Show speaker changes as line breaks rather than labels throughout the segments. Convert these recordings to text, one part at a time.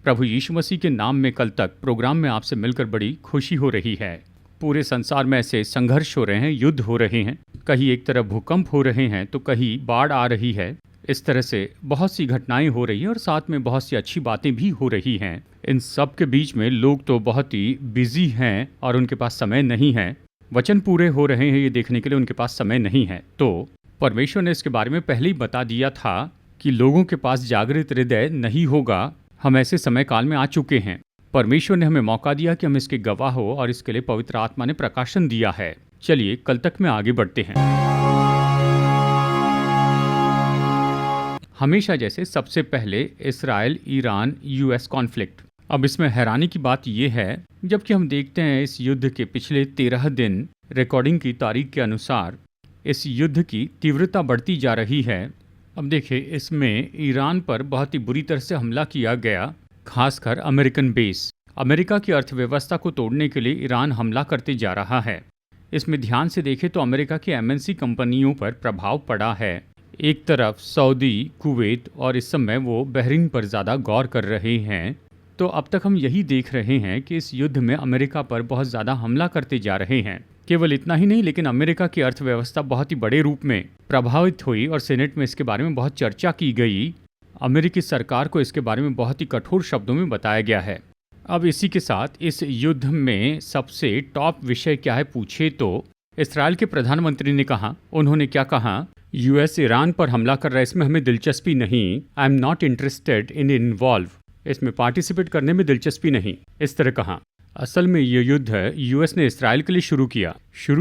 प्रभु यीशु मसीह के नाम में कल तक प्रोग्राम में आपसे मिलकर बड़ी खुशी हो रही है। पूरे संसार में ऐसे संघर्ष हो रहे हैं, युद्ध हो रहे हैं, कहीं एक तरफ भूकंप हो रहे हैं तो कहीं बाढ़ आ रही है। इस तरह से बहुत सी घटनाएं हो रही हैं और साथ में बहुत सी अच्छी बातें भी हो रही हैं। इन सब के बीच में लोग तो बहुत ही बिजी हैं और उनके पास समय नहीं है। वचन पूरे हो रहे हैं ये देखने के लिए उनके पास समय नहीं है। तो परमेश्वर ने इसके बारे में पहले ही बता दिया था कि लोगों के पास जागृत हृदय नहीं होगा। हम ऐसे समय काल में आ चुके हैं। परमेश्वर ने हमें मौका दिया कि हम इसके गवाह हो और इसके लिए पवित्र आत्मा ने प्रकाशन दिया है। चलिए कल तक में आगे बढ़ते हैं। हमेशा जैसे सबसे पहले इस्राइल ईरान यूएस कॉन्फ्लिक्ट। अब इसमें हैरानी की बात यह है, जबकि हम देखते हैं इस युद्ध के पिछले 13 दिन रिकॉर्डिंग की तारीख के अनुसार इस युद्ध की तीव्रता बढ़ती जा रही है। अब देखिए, इसमें ईरान पर बहुत ही बुरी तरह से हमला किया गया, खासकर अमेरिकन बेस। अमेरिका की अर्थव्यवस्था को तोड़ने के लिए ईरान हमला करते जा रहा है। इसमें ध्यान से देखें तो अमेरिका की एमएनसी कंपनियों पर प्रभाव पड़ा है। एक तरफ सऊदी, कुवैत और इस समय वो बहरीन पर ज़्यादा गौर कर रहे हैं। तो अब तक हम यही देख रहे हैं कि इस युद्ध में अमेरिका पर बहुत ज़्यादा हमला करते जा रहे हैं। केवल इतना ही नहीं, लेकिन अमेरिका की अर्थव्यवस्था बहुत ही बड़े रूप में प्रभावित हुई और सेनेट में इसके बारे में बहुत चर्चा की गई। अमेरिकी सरकार को इसके बारे में बहुत ही कठोर शब्दों में बताया गया है। अब इसी के साथ इस युद्ध में सबसे टॉप विषय क्या है पूछे तो इस्राएल के प्रधानमंत्री ने कहा, उन्होंने क्या कहा, यूएस ईरान पर हमला कर रहा है, इसमें हमें दिलचस्पी नहीं। I am not interested in involve, इसमें पार्टिसिपेट करने में दिलचस्पी नहीं, इस तरह कहा। असल में ये युद्ध यूएस ने इस्राएल के लिए शुरू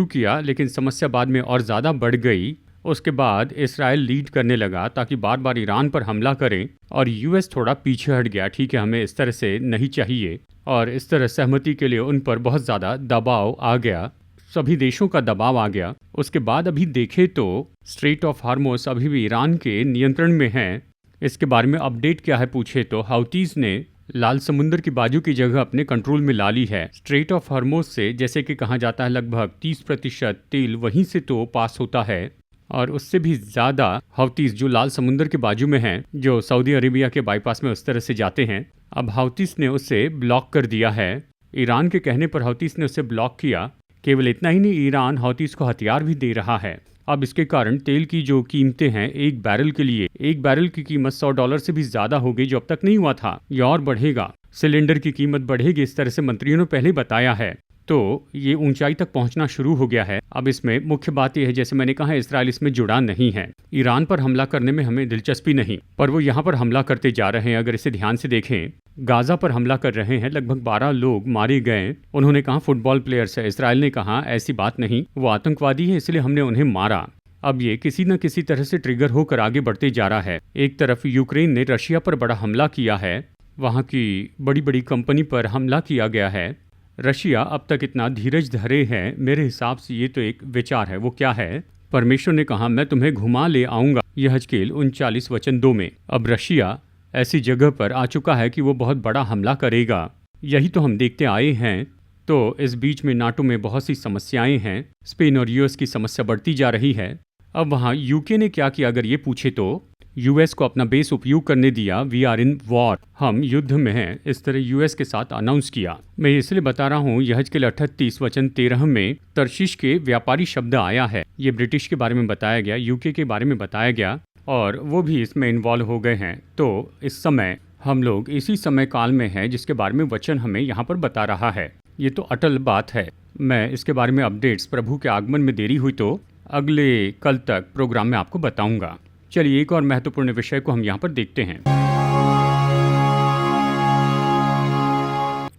किया, लेकिन समस्या बाद में और ज़्यादा बढ़ गई। उसके बाद इस्राएल लीड करने लगा ताकि बार बार ईरान पर हमला करें और यूएस थोड़ा पीछे हट गया। ठीक है, हमें इस तरह से नहीं चाहिए, और इस तरह सहमति के लिए उन पर बहुत ज़्यादा दबाव आ गया, सभी देशों का दबाव आ गया। उसके बाद अभी देखें तो स्ट्रेट ऑफ हार्मोस अभी भी ईरान के नियंत्रण में है। इसके बारे में अपडेट क्या है पूछे तो हाउतीज ने लाल समुंदर की बाजू की जगह अपने कंट्रोल में ला ली है। स्ट्रेट ऑफ हार्मोस से, जैसे कि कहा जाता है, लगभग 30% तेल वहीं से तो पास होता है, और उससे भी ज़्यादा हाउतीज जो लाल समुंदर के बाजू में हैं, जो सऊदी अरेबिया के बाईपास में उस तरह से जाते हैं, अब हाउतीज ने उसे ब्लॉक कर दिया है। ईरान के कहने पर हाउतीज ने उसे ब्लॉक किया। केवल इतना ही नहीं, ईरान हाउतीज को हथियार भी दे रहा है। अब इसके कारण तेल की जो कीमतें हैं, एक बैरल के लिए, एक बैरल की कीमत $100 से भी ज़्यादा हो गई, जो अब तक नहीं हुआ था। यह और बढ़ेगा, सिलेंडर की कीमत बढ़ेगी, इस तरह से मंत्रियों ने पहले बताया है। तो ये ऊंचाई तक पहुंचना शुरू हो गया है। अब इसमें मुख्य बात यह है, जैसे मैंने कहा, इस्राएल इसमें जुड़ा नहीं है। ईरान पर हमला करने में हमें दिलचस्पी नहीं, पर वो यहाँ पर हमला करते जा रहे हैं। अगर इसे ध्यान से देखें, गाजा पर हमला कर रहे हैं, लगभग 12 लोग मारे गए। उन्होंने कहा फुटबॉल प्लेयर्स है, इस्राएल ने कहा ऐसी बात नहीं, वो आतंकवादी है, इसलिए हमने उन्हें मारा। अब ये किसी न किसी तरह से ट्रिगर होकर आगे बढ़ते जा रहा है। एक तरफ यूक्रेन ने रशिया पर बड़ा हमला किया है, वहाँ की बड़ी बड़ी कंपनी पर हमला किया गया है। रशिया अब तक इतना धीरज धरे है, मेरे हिसाब से ये तो एक विचार है। वो क्या है, परमेश्वर ने कहा मैं तुम्हें घुमा ले आऊँगा, यहजकेल 39:2 में। अब रशिया ऐसी जगह पर आ चुका है कि वो बहुत बड़ा हमला करेगा। यही तो हम देखते आए हैं। तो इस बीच में नाटो में बहुत सी समस्याएं हैं, स्पेन और यूएस की समस्या बढ़ती जा रही है। अब वहाँ यूके ने क्या किया अगर ये पूछे तो, यूएस को अपना बेस उपयोग करने दिया। वी आर इन वॉर, हम युद्ध में हैं, इस तरह यूएस के साथ अनाउंस किया। मैं इसलिए बता रहा हूँ, यहजकेल 38:13 में तर्शीश के व्यापारी शब्द आया है। ये ब्रिटिश के बारे में बताया गया, यूके के बारे में बताया गया, और वो भी इसमें इन्वॉल्व हो गए हैं। तो इस समय हम लोग इसी समय काल में हैं जिसके बारे में वचन हमें यहाँ पर बता रहा है। ये तो अटल बात है। मैं इसके बारे में अपडेट्स, प्रभु के आगमन में देरी हुई तो अगले कल तक प्रोग्राम में आपको बताऊंगा। चलिए एक और महत्वपूर्ण विषय को हम यहाँ पर देखते हैं।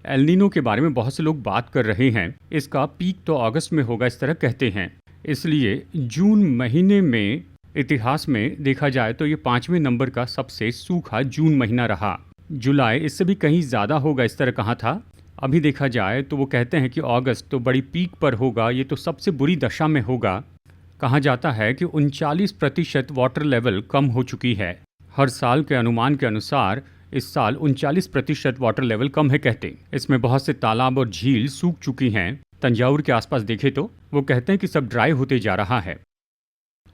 एल नीनो के बारे में बहुत से लोग बात कर रहे हैं। इसका पीक तो अगस्त में होगा, इस तरह कहते हैं। इसलिए जून महीने में इतिहास में देखा जाए तो ये 5वें नंबर का सबसे सूखा जून महीना रहा। जुलाई इससे भी कहीं ज़्यादा होगा, इस तरह कहा था। अभी देखा जाए तो वो कहते हैं कि अगस्त तो बड़ी पीक पर होगा, ये तो सबसे बुरी दशा में होगा। कहा जाता है कि 39% वाटर लेवल कम हो चुकी है। हर साल के अनुमान के अनुसार इस साल 39% वाटर लेवल कम है कहते। इसमें बहुत से तालाब और झील सूख चुकी हैं। तंजावुर के आसपास देखे तो वो कहते हैं कि सब ड्राई होते जा रहा है।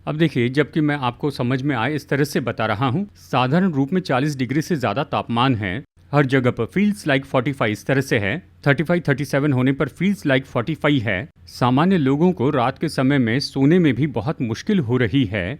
अब देखिए, जबकि मैं आपको समझ में आए इस तरह से बता रहा हूँ, साधारण रूप में 40 डिग्री से ज़्यादा तापमान है हर जगह पर फील्स लाइक 45 इस तरह से है, 35 37 होने पर फील्स लाइक 45 है। सामान्य लोगों को रात के समय में सोने में भी बहुत मुश्किल हो रही है।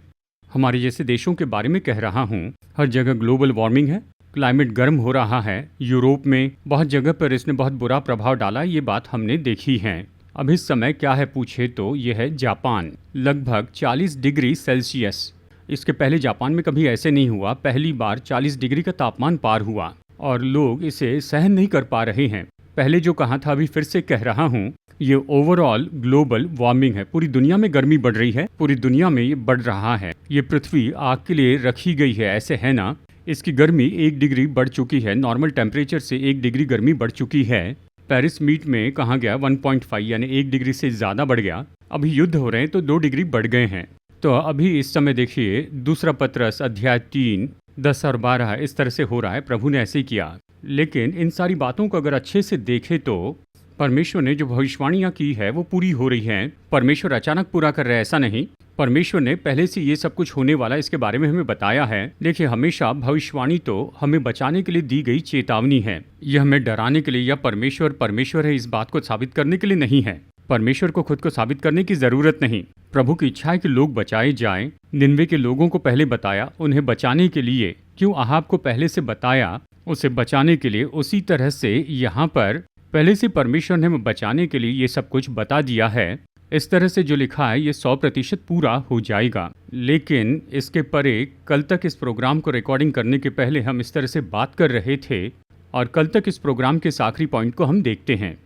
हमारे जैसे देशों के बारे में कह रहा हूँ, हर जगह ग्लोबल वार्मिंग है, क्लाइमेट गर्म हो रहा है। यूरोप में बहुत जगह पर इसने बहुत बुरा प्रभाव डाला, ये बात हमने देखी है। अब इस समय क्या है पूछे तो यह है जापान, लगभग 40 डिग्री सेल्सियस। इसके पहले जापान में कभी ऐसे नहीं हुआ, पहली बार 40 डिग्री का तापमान पार हुआ और लोग इसे सहन नहीं कर पा रहे हैं। पहले जो कहा था अभी फिर से कह रहा हूँ, ये ओवरऑल ग्लोबल वार्मिंग है। पूरी दुनिया में गर्मी बढ़ रही है, पूरी दुनिया में ये बढ़ रहा है। ये पृथ्वी आग के लिए रखी गई है, ऐसे है ना। इसकी गर्मी 1 डिग्री बढ़ चुकी है, नॉर्मल टेम्परेचर से 1 डिग्री गर्मी बढ़ चुकी है। पेरिस मीट में कहा गया 1.5 यानी 1 डिग्री से ज़्यादा बढ़ गया। अभी युद्ध हो रहे हैं तो 2 डिग्री बढ़ गए हैं। तो अभी इस समय देखिए दूसरा पत्रस अध्याय 3 10 और 12 इस तरह से हो रहा है, प्रभु ने ऐसे किया। लेकिन इन सारी बातों को अगर अच्छे से देखें तो परमेश्वर ने जो भविष्यवाणियाँ की है वो पूरी हो रही हैं। परमेश्वर अचानक पूरा कर रहा है ऐसा नहीं, परमेश्वर ने पहले से ये सब कुछ होने वाला इसके बारे में हमें बताया है। देखिए हमेशा भविष्यवाणी तो हमें बचाने के लिए दी गई चेतावनी है, यह हमें डराने के लिए या परमेश्वर है इस बात को साबित करने के लिए नहीं है। परमेश्वर को खुद को साबित करने की जरूरत नहीं। प्रभु की इच्छा है कि लोग बचाए जाएं। निनवे के लोगों को पहले बताया, उन्हें बचाने के लिए। क्यों अहाब को पहले से बताया, उसे बचाने के लिए। उसी तरह से यहाँ पर पहले से परमेश्वर ने हमें बचाने के लिए ये सब कुछ बता दिया है। इस तरह से जो लिखा है ये 100% पूरा हो जाएगा। लेकिन इसके परे कल तक इस प्रोग्राम को रिकॉर्डिंग करने के पहले हम इस तरह से बात कर रहे थे और कल तक इस प्रोग्राम के आखिरी पॉइंट को हम देखते हैं।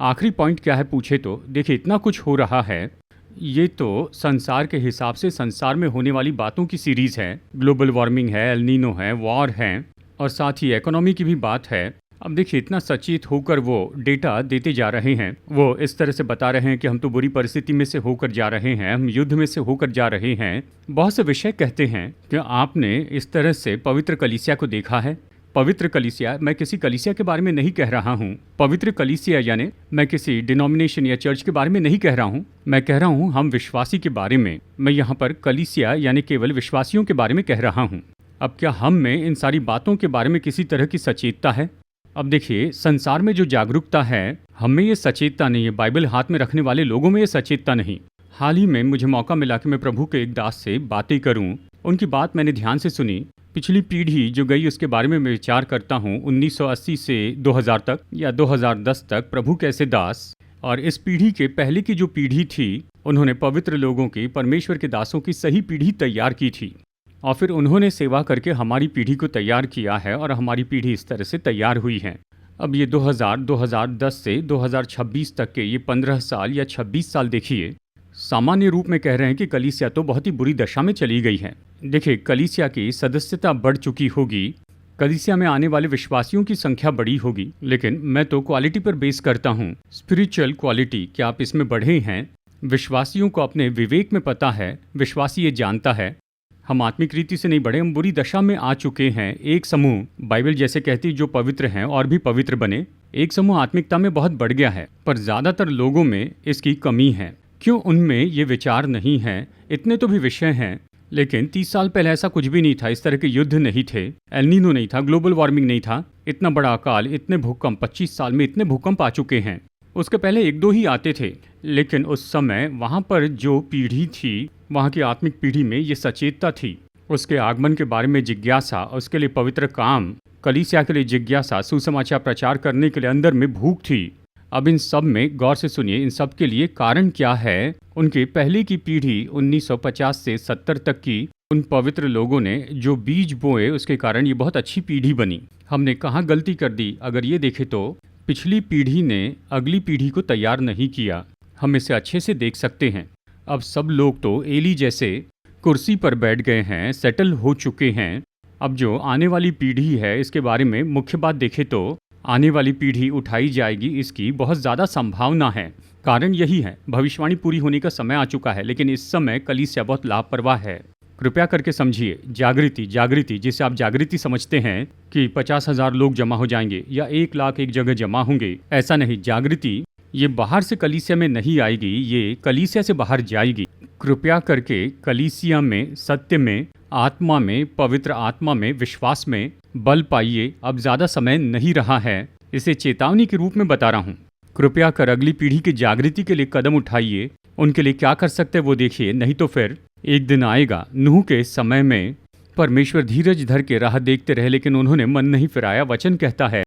आखिरी पॉइंट क्या है पूछे तो देखिए इतना कुछ हो रहा है। ये तो संसार के हिसाब से संसार में होने वाली बातों की सीरीज है। ग्लोबल वार्मिंग है, एल नीनो है, वॉर है और साथ ही इकोनॉमी की भी बात है। अब देखिए इतना सचेत होकर वो डेटा देते जा रहे हैं। वो इस तरह से बता रहे हैं कि हम तो बुरी परिस्थिति में से होकर जा रहे हैं, हम युद्ध में से होकर जा रहे हैं। बहुत से विषय कहते हैं कि आपने इस तरह से पवित्र कलीसिया को देखा है। पवित्र कलीसिया, मैं किसी कलीसिया के बारे में नहीं कह रहा हूँ। पवित्र कलीसिया यानी मैं किसी डिनोमिनेशन या चर्च के बारे में नहीं कह रहा हूँ। मैं कह रहा हूँ हम विश्वासी के बारे में। मैं यहाँ पर कलीसिया यानी केवल विश्वासियों के बारे में कह रहा हूँ। अब क्या हम में इन सारी बातों के बारे में किसी तरह की सचेतता है? अब देखिए संसार में जो जागरूकता है, हम में ये सचेतता नहीं है। बाइबल हाथ में रखने वाले लोगों में ये सचेतता नहीं। हाल ही में मुझे मौका मिला कि मैं प्रभु के एक दास से बातें करूं। उनकी बात मैंने ध्यान से सुनी। पिछली पीढ़ी जो गई उसके बारे में मैं विचार करता हूं। 1980 से 2000 तक या 2010 तक प्रभु कैसे दास, और इस पीढ़ी के पहले की जो पीढ़ी थी उन्होंने पवित्र लोगों की, परमेश्वर के दासों की सही पीढ़ी तैयार की थी और फिर उन्होंने सेवा करके हमारी पीढ़ी को तैयार किया है और हमारी पीढ़ी इस तरह से तैयार हुई है। अब ये 2010 से 2026 तक के ये 15 साल या 26 साल देखिए, सामान्य रूप में कह रहे हैं कि कलीसिया तो बहुत ही बुरी दशा में चली गई है। देखिए कलीसिया की सदस्यता बढ़ चुकी होगी, कलीसिया में आने वाले विश्वासियों की संख्या बड़ी होगी, लेकिन मैं तो क्वालिटी पर बेस करता हूँ। स्पिरिचुअल क्वालिटी, क्या आप इसमें बढ़े हैं? विश्वासियों को अपने विवेक में पता है, विश्वासी ये जानता है हम आत्मिक रीति से नहीं बढ़े, हम बुरी दशा में आ चुके हैं। एक समूह, बाइबल जैसे कहती है, जो पवित्र हैं और भी पवित्र बने। एक समूह आत्मिकता में बहुत बढ़ गया है, पर ज़्यादातर लोगों में इसकी कमी है। क्यों उनमें ये विचार नहीं है? इतने तो भी विषय हैं, लेकिन 30 साल पहले ऐसा कुछ भी नहीं था। इस तरह के युद्ध नहीं थे, एल नीनो नहीं था, ग्लोबल वार्मिंग नहीं था, इतना बड़ा अकाल, इतने भूकंप। 25 साल में इतने भूकंप आ चुके हैं। उसके पहले 1-2 ही आते थे, लेकिन उस समय वहाँ पर जो पीढ़ी थी, वहाँ की आत्मिक पीढ़ी में ये सचेतता थी। उसके आगमन के बारे में जिज्ञासा, उसके लिए पवित्र काम, कलीसिया के लिए जिज्ञासा, सुसमाचार प्रचार करने के लिए अंदर में भूख थी। अब इन सब में गौर से सुनिए, इन सब के लिए कारण क्या है? उनके पहले की पीढ़ी 1950 से 70 तक की उन पवित्र लोगों ने जो बीज बोए, उसके कारण ये बहुत अच्छी पीढ़ी बनी। हमने कहाँ गलती कर दी? अगर ये देखे तो पिछली पीढ़ी ने अगली पीढ़ी को तैयार नहीं किया। हम इसे अच्छे से देख सकते हैं। अब सब लोग तो एली जैसे कुर्सी पर बैठ गए हैं, सेटल हो चुके हैं। अब जो आने वाली पीढ़ी है, इसके बारे में मुख्य बात देखें तो आने वाली पीढ़ी उठाई जाएगी, इसकी बहुत ज़्यादा संभावना है। कारण यही है, भविष्यवाणी पूरी होने का समय आ चुका है, लेकिन इस समय कलीसिया बहुत लापरवाह है। कृपया करके समझिए, जागृति जिसे आप जागृति समझते हैं कि 50,000 लोग जमा हो जाएंगे या 1 लाख एक जगह जमा होंगे, ऐसा नहीं। जागृति ये बाहर से कलीसिया में नहीं आएगी, ये कलीसिया से बाहर जाएगी। कृपया करके कलीसिया में, सत्य में आत्मा में, पवित्र आत्मा में, विश्वास में बल पाइए, अब ज़्यादा समय नहीं रहा है। इसे चेतावनी के रूप में बता रहा हूँ। कृपया कर अगली पीढ़ी की जागृति के लिए कदम उठाइए। उनके लिए क्या कर सकते हैं वो देखिए, नहीं तो फिर एक दिन आएगा। नूह के समय में परमेश्वर धीरज धर के राह देखते रहे, लेकिन उन्होंने मन नहीं फिराया। वचन कहता है